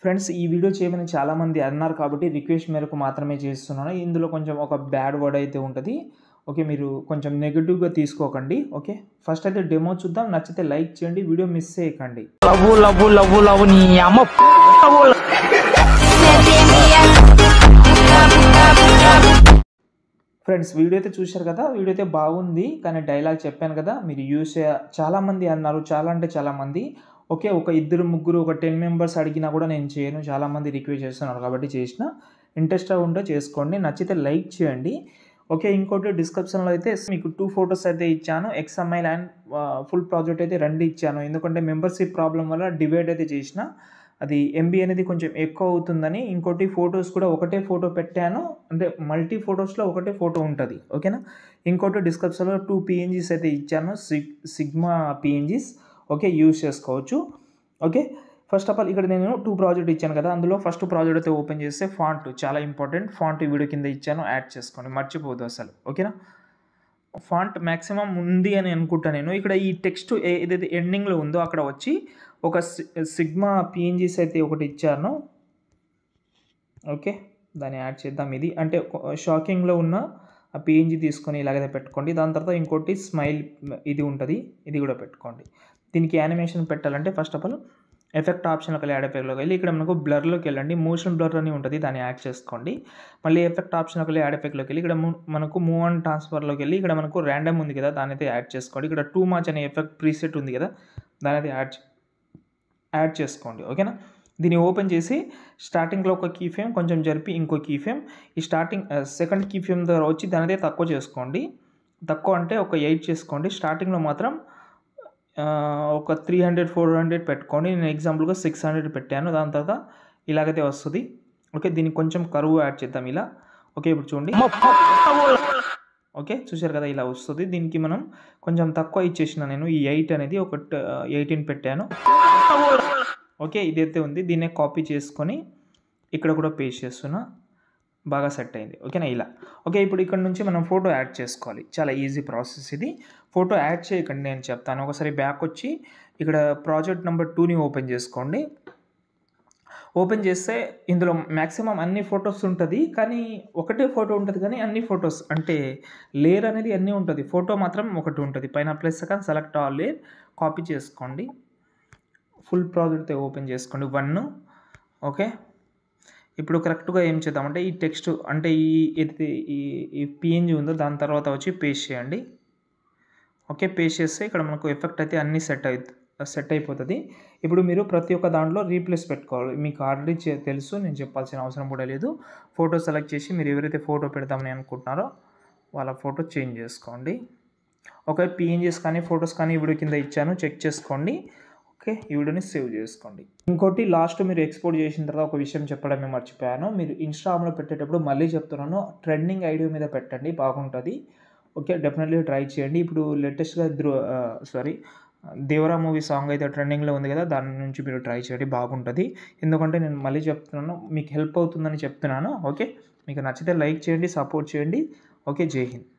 Friends ఈ video చేయమని చాలామంది అన్నారు కాబట్టి రిక్వెస్ట్ మేరకు మాత్రమే చేస్తున్నాను. ఇందులో కొంచెం ఒక బ్యాడ్ వర్డ్ అయితే ఉంటుంది. ఓకే, మీరు కొంచెం నెగిటివ్గా తీసుకోకండి. ఓకే, ఫస్ట్ అయితే డెమో చూద్దాం. నచ్చితే లైక్ చేయండి, వీడియో మిస్ చేయకండి. లవ్ నీ అమ్మ. ఫ్రెండ్స్ వీడియో అయితే చూశారు కదా, వీడియో అయితే బాగుంది. కానీ డైలాగ్ చెప్పాను కదా, మీరు యూస్ చాలామంది అన్నారు, చాలా అంటే చాలామంది. ఓకే, ఒక ఇద్దరు ముగ్గురు ఒక 10 మెంబర్స్ అడిగినా కూడా నేను చేయను. చాలామంది రిక్వెస్ట్ చేస్తున్నారు కాబట్టి చేసిన. ఇంట్రెస్ట్గా ఉంటే చేసుకోండి, నచ్చితే లైక్ చేయండి. ఓకే, ఇంకోటి డిస్క్రిప్షన్లో అయితే మీకు 2 ఫొటోస్ అయితే ఇచ్చాను. XML అండ్ ఫుల్ ప్రాజెక్ట్ అయితే 2 ఇచ్చాను. ఎందుకంటే మెంబర్షిప్ ప్రాబ్లం వల్ల డివైడ్ అయితే చేసిన. అది MB అనేది కొంచెం ఎక్కువ అవుతుందని. ఇంకోటి ఫొటోస్ కూడా ఒకటే ఫోటో పెట్టాను, అంటే మల్టీ ఫొటోస్లో ఒకటే ఫోటో ఉంటుంది. ఓకేనా. ఇంకోటి డిస్క్రిప్షన్లో 2 PNGs అయితే ఇచ్చాను, సిగ్మా PNGs. ఓకే, యూజ్ చేసుకోవచ్చు. ఓకే, ఫస్ట్ ఆఫ్ ఆల్ ఇక్కడ నేను 2 ప్రాజెక్ట్ ఇచ్చాను కదా, అందులో ఫస్ట్ ప్రాజెక్ట్ అయితే ఓపెన్ చేస్తే ఫాంట్ చాలా ఇంపార్టెంట్. ఫాంట్ వీడియో కింద ఇచ్చాను, యాడ్ చేసుకోండి, మర్చిపోదు అసలు. ఓకేనా. ఫాంట్ మ్యాక్సిమం ఉంది అని అనుకుంటా నేను. ఇక్కడ ఈ టెక్స్ట్ ఏదైతే ఎండింగ్లో ఉందో అక్కడ వచ్చి ఒక సిగ్మా PNGs అయితే ఒకటి ఇచ్చాను. ఓకే, దాన్ని యాడ్ చేద్దాం. ఇది అంటే షాకింగ్లో ఉన్న ఆ PNG తీసుకొని ఇలాగైతే పెట్టుకోండి. దాని తర్వాత ఇంకోటి స్మైల్ ఇది ఉంటుంది, ఇది కూడా పెట్టుకోండి. దీనికి యానిమేషన్ పెట్టాలంటే ఫస్ట్ ఆఫ్ ఆల్ ఎఫెక్ట్ ఆప్షన్లోకి వెళ్ళి, యాడ్ ఎఫెక్ట్లోకి వెళ్ళి ఇక్కడ మనకు బ్లర్లోకి వెళ్ళండి. మోషన్ బ్లర్ అని ఉంటుంది, దాన్ని యాడ్ చేసుకోండి. మళ్ళీ ఎఫెక్ట్ ఆప్షన్లోకి వెళ్ళి, యాడ్ ఎఫెక్ట్లోకి వెళ్ళి ఇక్కడ మనకు మూవ్ అండ్ ట్రాన్స్ఫర్లోకి వెళ్ళి ఇక్కడ మనకు ర్యాండమ్ ఉంది కదా, దాన్ని అయితే యాడ్ చేసుకోండి. ఇక్కడ టూ మచ్ అనే ఎఫెక్ట్ ప్రీసెట్ ఉంది కదా, దాని అయితే యాడ్ చేసుకోండి. ఓకేనా. దీన్ని ఓపెన్ చేసి స్టార్టింగ్లో ఒక కీ ఫ్రేమ్ కొంచెం జరిపి ఇంకో కీ ఫ్రేమ్, ఈ స్టార్టింగ్ సెకండ్ కీ ఫ్రేమ్ దగ్గర వచ్చి దాని అయితే తక్కువ చేసుకోండి. తక్కువ అంటే ఒక 8 చేసుకోండి. స్టార్టింగ్లో మాత్రం ఒక 300-400 పెట్టుకోండి. నేను ఎగ్జాంపుల్గా 600 పెట్టాను. దాని తర్వాత ఇలాగైతే వస్తుంది. ఓకే, దీనికి కొంచెం కరువు యాడ్ చేద్దాం ఇలా. ఓకే, ఇప్పుడు చూడండి. ఓకే, చూశారు కదా, ఇలా వస్తుంది. దీనికి మనం కొంచెం తక్కువ ఇచ్చేసిన నేను. ఈ 8 అనేది ఒక 18 పెట్టాను. ఓకే, ఇదైతే ఉంది. దీన్నే కాపీ చేసుకొని ఇక్కడ కూడా పేస్ట్ చేస్తున్నా. బాగా సెట్ అయింది. ఓకేనా, ఇలా. ఓకే, ఇప్పుడు ఇక్కడ నుంచి మనం ఫోటో యాడ్ చేసుకోవాలి. చాలా ఈజీ ప్రాసెస్ ఇది. ఫోటో యాడ్ చేయకండి, నేను చెప్తాను. ఒకసారి బ్యాక్ వచ్చి ఇక్కడ ప్రాజెక్ట్ నెంబర్ 2ని ఓపెన్ చేసుకోండి. ఓపెన్ చేస్తే ఇందులో మ్యాక్సిమం అన్ని ఫొటోస్ ఉంటుంది, కానీ ఒకటే ఫోటో ఉంటుంది. కానీ అన్ని ఫొటోస్ అంటే లేయర్ అనేది అన్నీ ఉంటుంది, ఫోటో మాత్రం ఒకటి ఉంటుంది. పైన plus second select all layer copy చేసుకోండి. ఫుల్ ప్రాజెక్ట్ ఓపెన్ చేసుకోండి 1. ఓకే, ఇప్పుడు కరెక్ట్గా ఏం చేద్దామంటే ఈ టెక్స్ట్ అంటే ఈ PNG ఉందో దాని తర్వాత వచ్చి పేస్ట్ చేయండి. ఓకే, పేస్ట్ చేస్తే ఇక్కడ మనకు ఎఫెక్ట్ అయితే అన్నీ సెట్ అయిపోతుంది. ఇప్పుడు మీరు ప్రతి ఒక్క దాంట్లో రీప్లేస్ పెట్టుకోవాలి. మీకు ఆల్రెడీ తెలుసు, నేను చెప్పాల్సిన అవసరం కూడా లేదు. ఫోటో సెలెక్ట్ చేసి మీరు ఎవరైతే ఫోటో పెడదామని అనుకుంటున్నారో వాళ్ళ ఫోటో చేంజ్ చేసుకోండి. ఓకే, PNGs కానీ ఫొటోస్ కానీ వీడియో కింద ఇచ్చాను, చెక్ చేసుకోండి. ఓకే, ఈ వీడియోని సేవ్ చేసుకోండి. ఇంకోటి లాస్ట్ మీరు ఎక్స్పోర్ట్ చేసిన తర్వాత ఒక విషయం చెప్పడమే మర్చిపోయాను. మీరు ఇన్స్టాగ్రామ్లో పెట్టేటప్పుడు మళ్ళీ చెప్తున్నాను, ట్రెండింగ్ ఐడియా మీద పెట్టండి, బాగుంటుంది. ఓకే, డెఫినెట్లీ ట్రై చేయండి. ఇప్పుడు లేటెస్ట్గా దేవరా మూవీ సాంగ్ అయితే ట్రెండింగ్లో ఉంది కదా, దాని నుంచి మీరు ట్రై చేయండి, బాగుంటుంది. ఎందుకంటే నేను మళ్ళీ చెప్తున్నాను, మీకు హెల్ప్ అవుతుందని చెప్తున్నాను. ఓకే, మీకు నచ్చితే లైక్ చేయండి, సపోర్ట్ చేయండి. ఓకే, జై హింద్.